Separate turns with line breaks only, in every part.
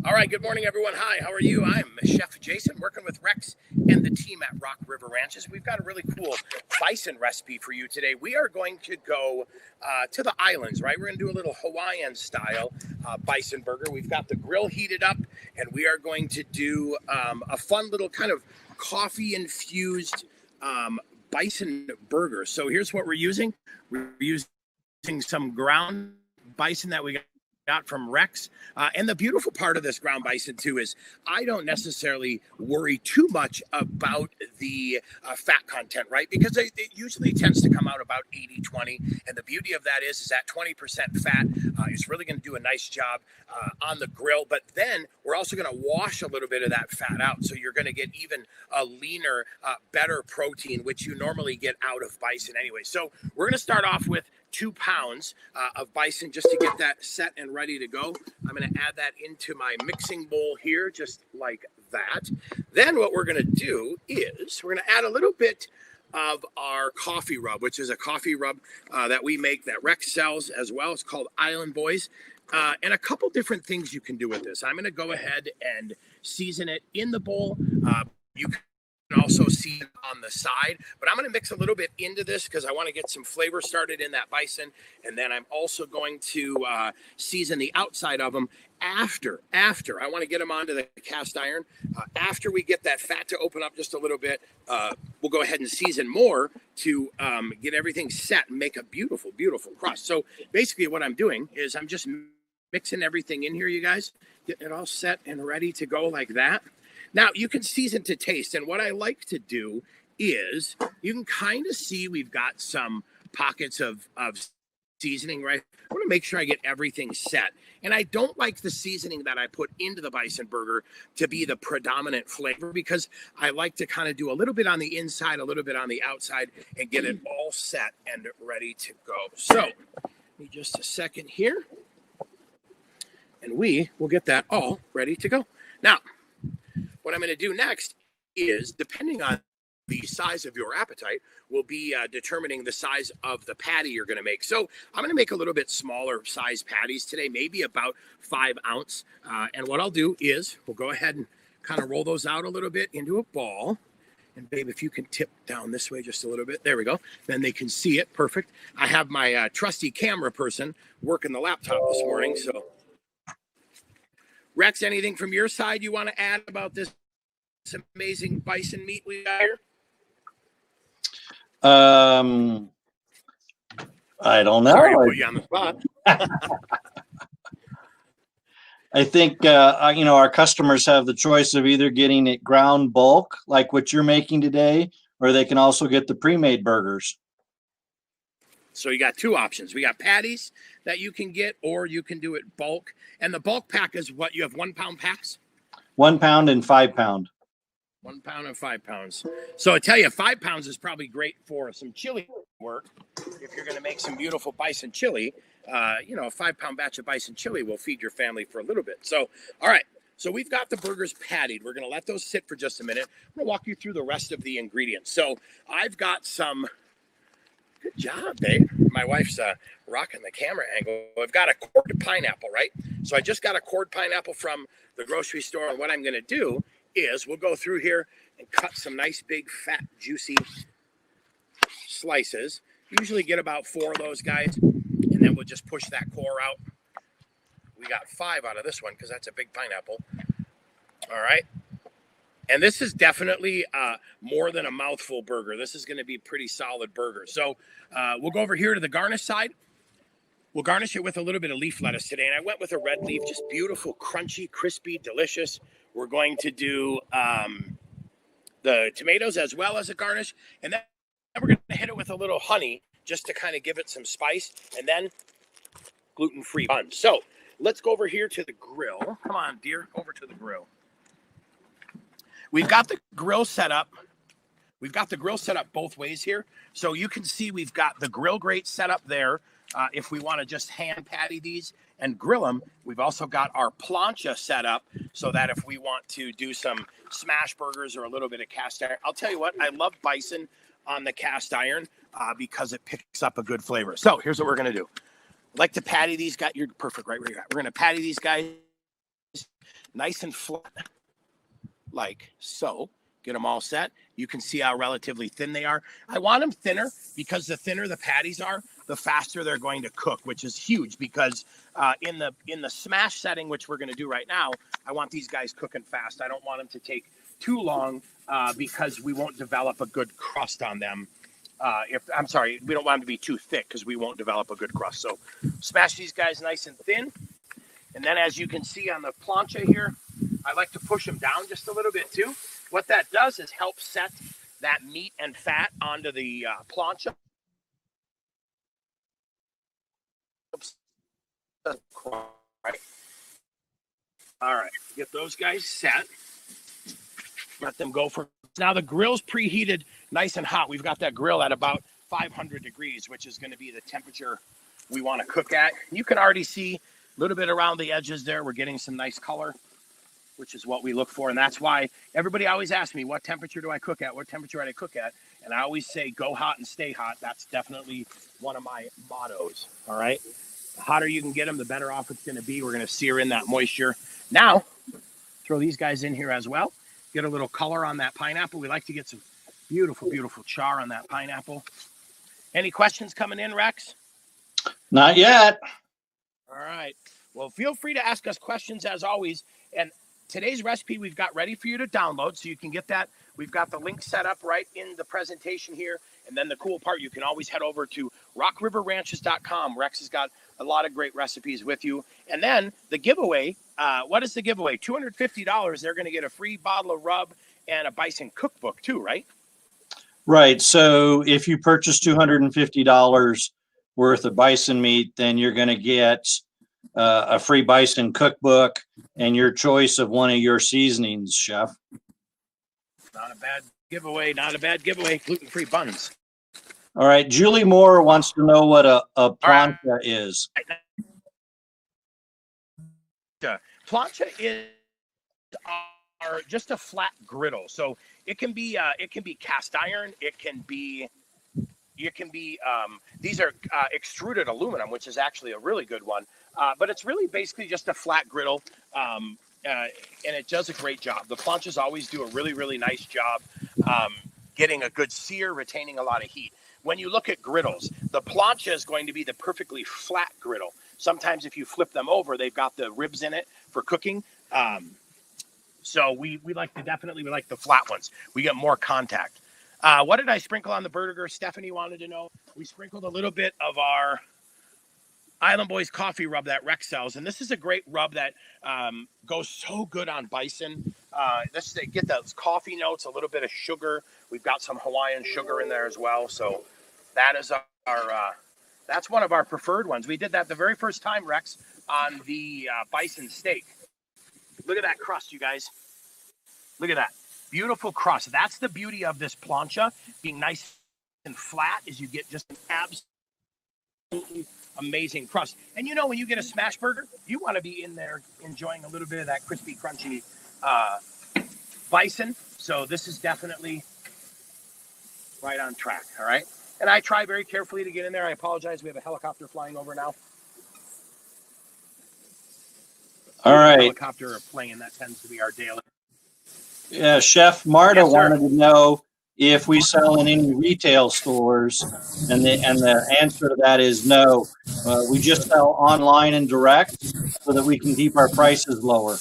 All right, good morning, everyone. Hi, how are you? I'm Chef Jason, working with Rex and the team at Rock River Ranches. We've got a really cool bison recipe for you today. We are going to go to the islands, right? We're going to do a little Hawaiian style bison burger. We've got the grill heated up, and we are going to do a fun little kind of coffee infused bison burger. So here's what we're using. We're using some ground bison that we got from Rex. And the beautiful part of this ground bison too is I don't necessarily worry too much about the fat content, right? Because it usually tends to come out about 80-20. And the beauty of that is that 20% fat is really going to do a nice job on the grill. But then we're also going to wash a little bit of that fat out. So you're going to get even a leaner, better protein, which you normally get out of bison anyway. So we're going to start off with 2 pounds of bison just to get that set and ready to go. I'm going to add that into my mixing bowl here, just like that. Then what we're going to do is we're going to add a little bit of our coffee rub, which is a coffee rub that we make that Rex sells as well. It's called Island Boys. And a couple different things you can do with this. I'm going to go ahead and season it in the bowl. You can also see it on the side, but I'm going to mix a little bit into this because I want to get some flavor started in that bison. And then I'm also going to season the outside of them after I want to get them onto the cast iron. After we get that fat to open up just a little bit, we'll go ahead and season more to get everything set and make a beautiful, beautiful crust. So basically what I'm doing is I'm just mixing everything in here, you guys, getting it all set and ready to go like that. Now, you can season to taste, and what I like to do is you can kind of see we've got some pockets of seasoning, right? I want to make sure I get everything set. And I don't like the seasoning that I put into the bison burger to be the predominant flavor because I like to kind of do a little bit on the inside, a little bit on the outside, and get it all set and ready to go. So, give me just a second here, and we will get that all ready to go. Now, what I'm going to do next is, depending on the size of your appetite, will be determining the size of the patty you're going to make. So I'm going to make a little bit smaller size patties today, maybe about 5 ounce. And what I'll do is we'll go ahead and kind of roll those out a little bit into a ball. And babe, if you can tip down this way just a little bit, there we go. Then they can see it. Perfect. I have my trusty camera person working the laptop this morning. So Rex, anything from your side you want to add about this amazing bison meat we got here?
I don't know.
Sorry to put you on the spot.
I think, our customers have the choice of either getting it ground bulk, like what you're making today, or they can also get the pre-made burgers.
So you got 2 options. We got patties that you can get, or you can do it bulk. And the bulk pack is what? You have 1 pound packs?
1 pound and 5 pound.
1 pound and 5 pounds. So I tell you, 5 pounds is probably great for some chili work. If you're going to make some beautiful bison chili, a 5 pound batch of bison chili will feed your family for a little bit. So, all right. So we've got the burgers pattied. We're going to let those sit for just a minute. I'm going to walk you through the rest of the ingredients. So I've got some. Good job, babe. My wife's rocking the camera angle. I've got a cord pineapple, right? So I just got a cord pineapple from the grocery store. And what I'm going to do is we'll go through here and cut some nice, big, fat, juicy slices. Usually get about 4 of those guys. And then we'll just push that core out. We got 5 out of this one because that's a big pineapple. All right. And this is definitely more than a mouthful burger. This is going to be a pretty solid burger. So we'll go over here to the garnish side. We'll garnish it with a little bit of leaf lettuce today. And I went with a red leaf, just beautiful, crunchy, crispy, delicious. We're going to do the tomatoes as well as a garnish. And then we're going to hit it with a little honey just to kind of give it some spice. And then gluten-free bun. So let's go over here to the grill. Come on, dear, over to the grill. We've got the grill set up. We've got the grill set up both ways here. So you can see we've got the grill grate set up there. If we want to just hand patty these and grill them, we've also got our plancha set up so that if we want to do some smash burgers or a little bit of cast iron. I'll tell you what, I love bison on the cast iron because it picks up a good flavor. So here's what we're going to do. I'd like to patty these guys. You're perfect right where you're at. We're going to patty these guys nice and flat, like so. Get them all set. You can see how relatively thin they are. I want them thinner because the thinner the patties are, the faster they're going to cook, which is huge because in the smash setting, which we're going to do right now, I want these guys cooking fast. I don't want them to take too long because we won't develop a good crust on them. We don't want them to be too thick because we won't develop a good crust. So smash these guys nice and thin. And then as you can see on the plancha here, I like to push them down just a little bit too. What that does is help set that meat and fat onto the plancha. Right. All right, get those guys set. Let them go for now. The grill's preheated nice and hot. We've got that grill at about 500 degrees, which is going to be the temperature we want to cook at. You can already see a little bit around the edges there. We're getting some nice color, which is what we look for. And that's why everybody always asks me, what temperature do I cook at? What temperature do I cook at? And I always say, go hot and stay hot. That's definitely one of my mottos. All right. The hotter you can get them, the better off it's going to be. We're going to sear in that moisture. Now, throw these guys in here as well. Get a little color on that pineapple. We like to get some beautiful, beautiful char on that pineapple. Any questions coming in, Rex?
Not yet.
All right. Well, feel free to ask us questions as always. And today's recipe we've got ready for you to download, so you can get that. We've got the link set up right in the presentation here. And then the cool part, you can always head over to rockriverranches.com. Rex has got a lot of great recipes with you. And then the giveaway, what is the giveaway? $250. They're going to get a free bottle of rub and a bison cookbook too, right?
Right. So if you purchase $250 worth of bison meat, then you're going to get a free bison cookbook and your choice of one of your seasonings, Chef.
Not a bad giveaway. Not a bad giveaway. Gluten-free buns.
All right. Julie Moore wants to know what a plancha is.
Plancha is just a flat griddle. So it can be cast iron. These are extruded aluminum, which is actually a really good one. But it's really basically just a flat griddle, and it does a great job. The planchas always do a really, really nice job getting a good sear, retaining a lot of heat. When you look at griddles, the plancha is going to be the perfectly flat griddle. Sometimes if you flip them over, they've got the ribs in it for cooking. So we like the flat ones. We get more contact. What did I sprinkle on the burger? Stephanie wanted to know. We sprinkled a little bit of our Island Boys coffee rub that Rex sells. And this is a great rub that goes so good on bison. Get those coffee notes, a little bit of sugar. We've got some Hawaiian sugar in there as well. So that is that's one of our preferred ones. We did that the very first time, Rex, on the bison steak. Look at that crust, you guys. Look at that. Beautiful crust. That's the beauty of this plancha being nice and flat, is you get just an absolutely amazing crust. And you know, when you get a smash burger, you want to be in there enjoying a little bit of that crispy, crunchy bison. So this is definitely right on track. All right. And I try very carefully to get in there. I apologize. We have a helicopter flying over now.
All right.
Helicopter plane. That tends to be our daily.
Yeah, Chef Marta wanted to know if we sell in any retail stores, and the answer to that is no. We just sell online and direct, so that we can keep our prices lower.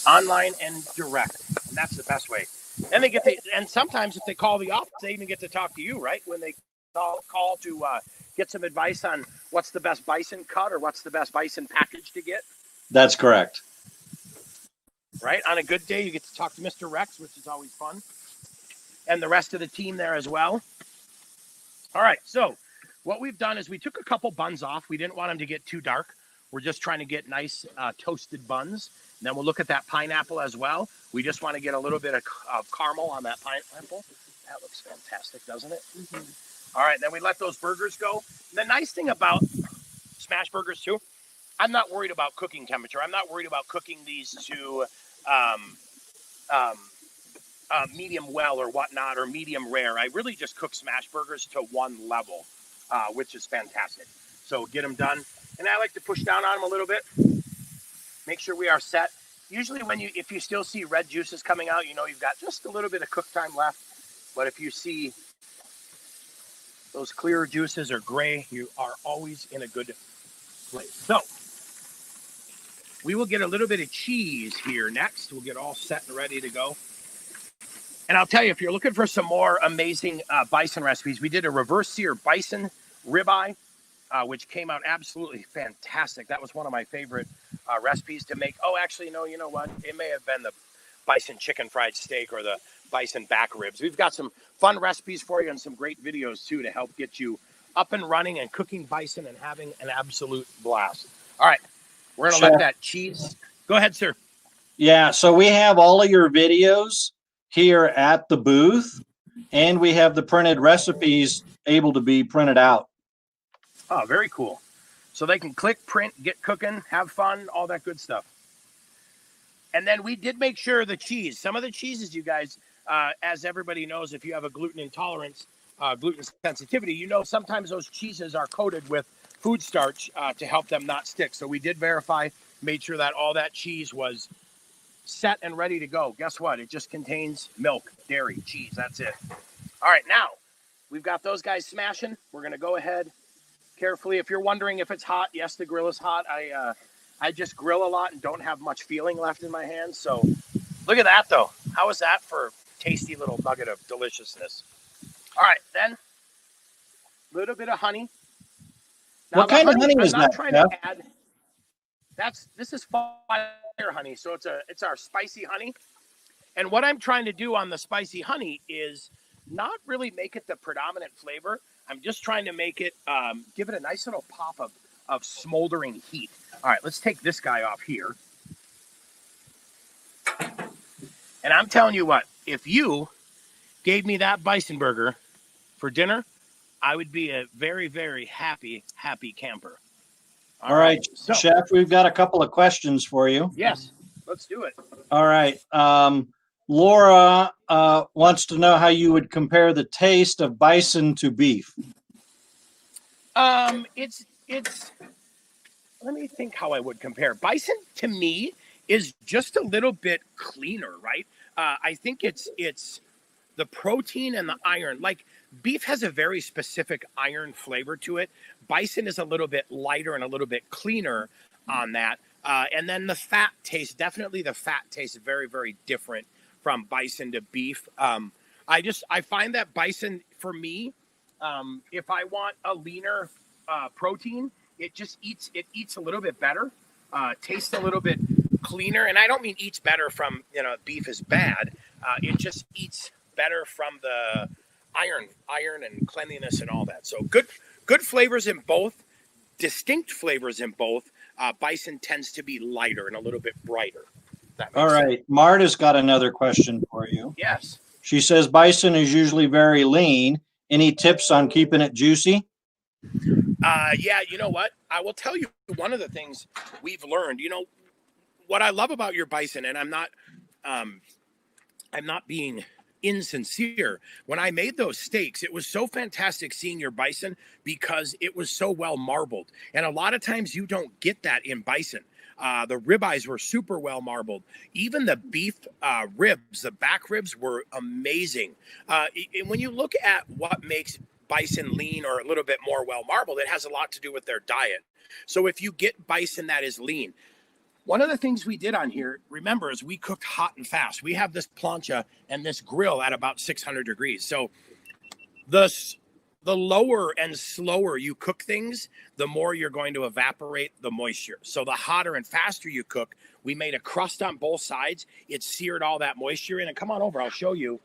Online and direct, and that's the best way. And and sometimes if they call the office, they even get to talk to you, right? When they call to get some advice on what's the best bison cut or what's the best bison package to get.
That's correct.
Right? On a good day, you get to talk to Mr. Rex, which is always fun. And the rest of the team there as well. All right. So what we've done is we took a couple buns off. We didn't want them to get too dark. We're just trying to get nice toasted buns. And then we'll look at that pineapple as well. We just want to get a little bit of caramel on that pineapple. That looks fantastic, doesn't it? Mm-hmm. All right. Then we let those burgers go. And the nice thing about smash burgers too, I'm not worried about cooking temperature. I'm not worried about cooking these to medium well or whatnot, or medium rare. I really just cook smash burgers to one level, which is fantastic. So get them done. And I like to push down on them a little bit. Make sure we are set. Usually if you still see red juices coming out, you know you've got just a little bit of cook time left. But if you see those clear juices or gray, you are always in a good place. So we will get a little bit of cheese here next. We'll get all set and ready to go. And I'll tell you, if you're looking for some more amazing bison recipes, we did a reverse sear bison ribeye, which came out absolutely fantastic. That was one of my favorite recipes to make. Oh, actually, no, you know what? It may have been the bison chicken fried steak or the bison back ribs. We've got some fun recipes for you and some great videos, too, to help get you up and running and cooking bison and having an absolute blast. All right, we're going to let that cheese. Go ahead, sir.
Yeah, so we have all of your videos here at the booth, and we have the printed recipes able to be printed out.
Oh, very cool. So they can click, print, get cooking, have fun, all that good stuff. And then we did make sure the cheese, some of the cheeses, you guys, as everybody knows, if you have a gluten intolerance, gluten sensitivity, you know sometimes those cheeses are coated with food starch to help them not stick. So we did verify, made sure that all that cheese was set and ready to go. Guess what? It just contains milk, dairy, cheese. That's it. All right, now we've got those guys smashing. We're going to go ahead carefully. If you're wondering if it's hot, yes, the grill is hot. I just grill a lot and don't have much feeling left in my hands. So look at that, though. How is that for a tasty little nugget of deliciousness? All right, then a little bit of honey.
Now, what kind of honey is that? I'm not
trying to add. This is fire honey, so it's our spicy honey. And what I'm trying to do on the spicy honey is not really make it the predominant flavor. I'm just trying to make it, give it a nice little pop of smoldering heat. All right, let's take this guy off here. And I'm telling you what, if you gave me that bison burger for dinner, I would be a very, very happy camper.
All right, so, Chef, we've got a couple of questions for you.
Yes, let's do it.
All right. Laura wants to know how you would compare the taste of bison to beef.
It's let me think how I would compare. Bison to me is just a little bit cleaner, right? I think it's the protein and the iron. Like beef has a very specific iron flavor to it. Bison is a little bit lighter and a little bit cleaner on that. And then the fat taste, definitely the fat tastes very, very different from bison to beef. I find that bison for me, if I want a leaner protein, it eats a little bit better, tastes a little bit cleaner. And I don't mean eats better from, beef is bad. It just eats better from the iron and cleanliness and all that. So good flavors in both, distinct flavors in both. Bison tends to be lighter and a little bit brighter.
All right. Marta's got another question for you.
Yes.
She says bison is usually very lean. Any tips on keeping it juicy?
Yeah, you know what? I will tell you one of the things we've learned. What I love about your bison, and I'm not being insincere. When I made those steaks, it was so fantastic seeing your bison because it was so well marbled. And a lot of times you don't get that in bison. The ribeyes were super well marbled. Even the beef ribs, the back ribs were amazing. And when you look at what makes bison lean or a little bit more well marbled, it has a lot to do with their diet. So if you get bison that is lean, one of the things we did on here, remember, is we cooked hot and fast. We have this plancha and this grill at about 600 degrees. So the lower and slower you cook things, the more you're going to evaporate the moisture. So the hotter and faster you cook, we made a crust on both sides. It seared all that moisture in. And come on over, I'll show you.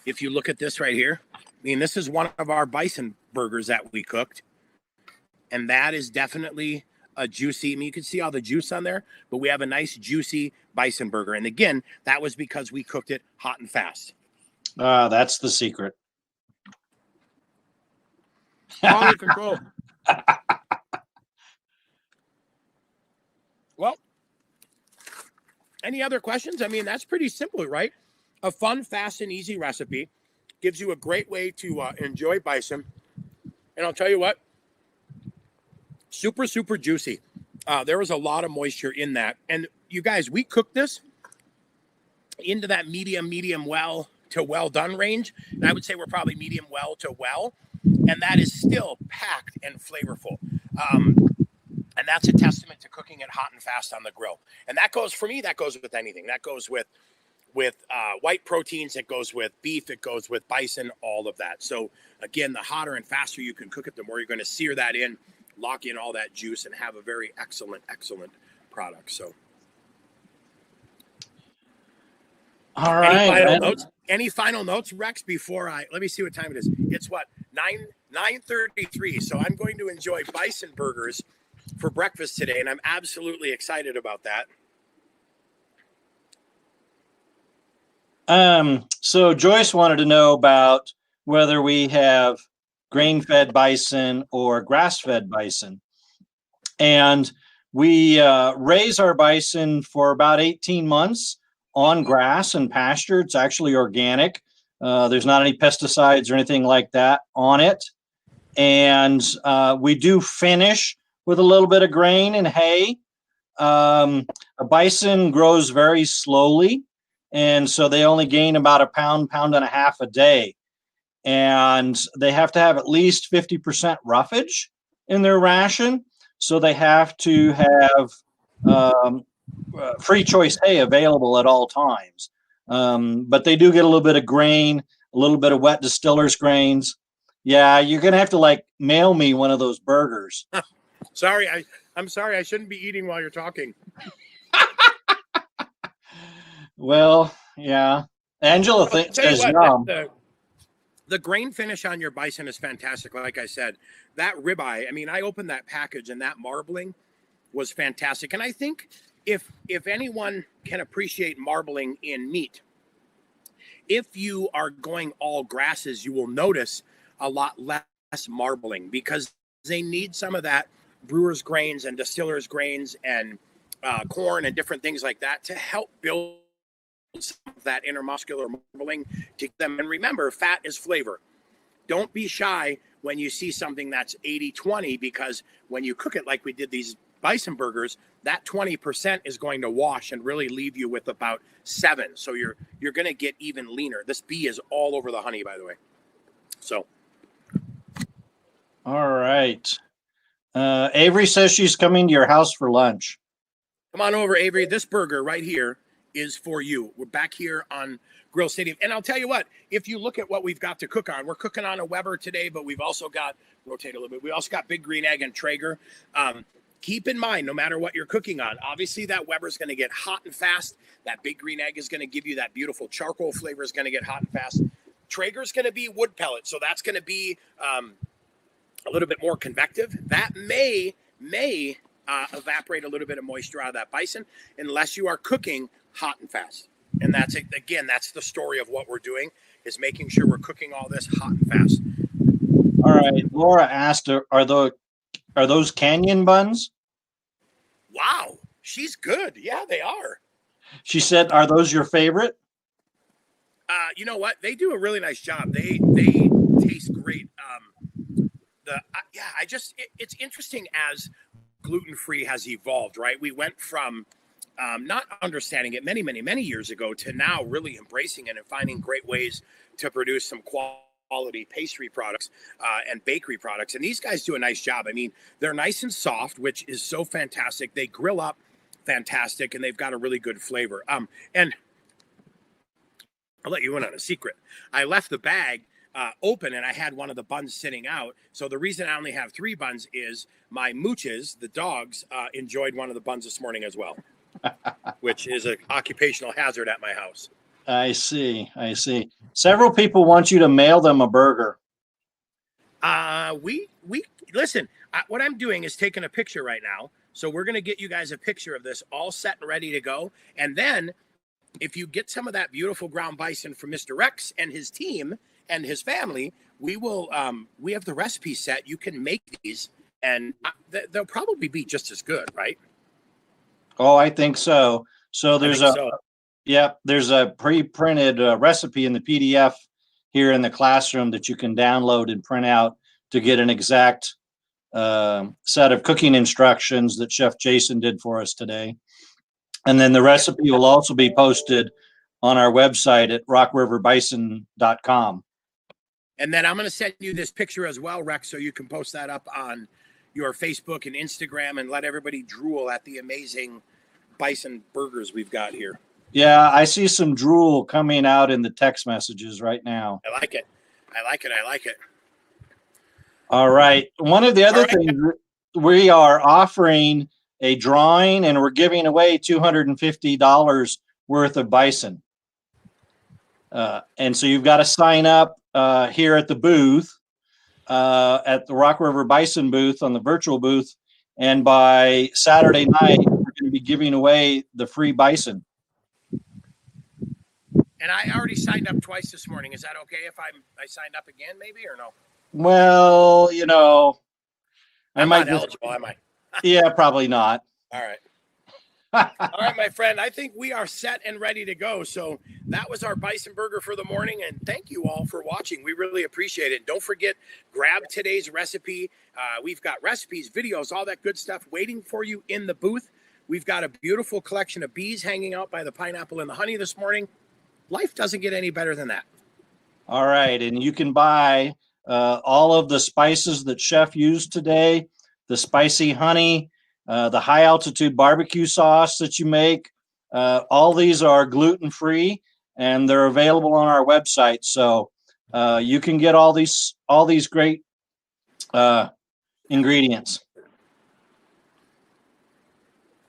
If you look at this right here, this is one of our bison burgers that we cooked. And that is definitely a juicy, you can see all the juice on there, but we have a nice juicy bison burger. And again, that was because we cooked it hot and fast.
That's the secret.
Quality control. Well, any other questions? That's pretty simple, right? A fun, fast, and easy recipe gives you a great way to enjoy bison. And I'll tell you what, Super, super juicy. There was a lot of moisture in that. And you guys, we cooked this into that medium well to well done range. And I would say we're probably medium well to well. And that is still packed and flavorful. And that's a testament to cooking it hot and fast on the grill. And that goes, for me, that goes with anything. That goes with white proteins, it goes with beef, it goes with bison, all of that. So again, the hotter and faster you can cook it, the more you're going to sear that in, lock in all that juice, and have a very excellent product. So
all right.
Any final notes, Rex, before let me see what time it is. It's what, 9:33. So I'm going to enjoy bison burgers for breakfast today, and I'm absolutely excited about that.
So Joyce wanted to know about whether we have grain-fed bison or grass-fed bison. And we raise our bison for about 18 months on grass and pasture. It's actually organic. There's not any pesticides or anything like that on it. And we do finish with a little bit of grain and hay. A bison grows very slowly, and so they only gain about a pound and a half a day. And they have to have at least 50% roughage in their ration. So they have to have free choice hay available at all times. But they do get a little bit of grain, a little bit of wet distiller's grains. Yeah, you're going to have to like mail me one of those burgers.
Sorry, I'm sorry. I shouldn't be eating while you're talking.
Well, yeah. Angela says yum.
The grain finish on your bison is fantastic. Like I said, that ribeye, I mean, I opened that package and that marbling was fantastic. And I think if anyone can appreciate marbling in meat, if you are going all grasses, you will notice a lot less marbling because they need some of that brewer's grains and distiller's grains and corn and different things like that to help build some of that intermuscular marbling to them. And remember, fat is flavor. Don't be shy when you see something that's 80-20, because when you cook it like we did these bison burgers, that 20% is going to wash and really leave you with about 7. So you're going to get even leaner. This bee is all over the honey, by the way. So.
All right. Avery says she's coming to your house for lunch.
Come on over, Avery. This burger right here is for you. We're back here on Grill Stadium. And I'll tell you what, if you look at what we've got to cook on, we're cooking on a Weber today, but we've also got, rotate a little bit, we also got Big Green Egg and Traeger. Keep in mind, no matter what you're cooking on, obviously that Weber's going to get hot and fast. That Big Green Egg is going to give you that beautiful charcoal flavor, is going to get hot and fast. Traeger's going to be wood pellet, so that's going to be a little bit more convective. That may evaporate a little bit of moisture out of that bison unless you are cooking hot and fast. And that's it. Again, that's the story of what we're doing, is making sure we're cooking all this hot and fast.
All right. Laura asked, are those Canyon buns?
Wow. She's good. Yeah, they are.
She said, are those your favorite?
You know what? They do a really nice job. They taste great. It's interesting as gluten-free has evolved, right? We went from not understanding it many years ago to now really embracing it and finding great ways to produce some quality pastry products and bakery products. And these guys do a nice job. I mean, they're nice and soft, which is so fantastic. They grill up fantastic, and they've got a really good flavor. And I'll let you in on a secret. I left the bag open, and I had one of the buns sitting out. So the reason I only have 3 buns is my mooches, the dogs, enjoyed one of the buns this morning as well, which is an occupational hazard at my house.
I see. Several people want you to mail them a burger.
We listen. What I'm doing is taking a picture right now. So we're going to get you guys a picture of this all set and ready to go. And then if you get some of that beautiful ground bison from Mr. Rex and his team and his family, we will, we have the recipe set. You can make these, and they'll probably be just as good, right?
Oh, I think so. So there's there's a pre-printed recipe in the PDF here in the classroom that you can download and print out to get an exact set of cooking instructions that Chef Jason did for us today. And then the recipe will also be posted on our website at rockriverbison.com.
And then I'm going to send you this picture as well, Rex, so you can post that up on your Facebook and Instagram and let everybody drool at the amazing bison burgers we've got here.
Yeah, I see some drool coming out in the text messages right now.
I like it. I like it. I like it.
All right. One of the other things, we are offering a drawing and we're giving away $250 worth of bison. And so you've got to sign up here at the booth, at the Rock River Bison booth on the virtual booth. And by Saturday night, we're going to be giving away the free bison.
And I already signed up twice this morning. Is that okay if I signed up again, maybe, or no?
Well, you know,
I'm not eligible, am I?
Yeah, probably not.
All right. All right, my friend. I think we are set and ready to go. So that was our bison burger for the morning. And thank you all for watching. We really appreciate it. Don't forget, grab today's recipe. We've got recipes, videos, all that good stuff waiting for you in the booth. We've got a beautiful collection of bees hanging out by the pineapple and the honey this morning. Life doesn't get any better than that.
All right. And you can buy all of the spices that Chef used today, the spicy honey, the high altitude barbecue sauce that you make. All these are gluten-free and they're available on our website. So you can get all these great ingredients.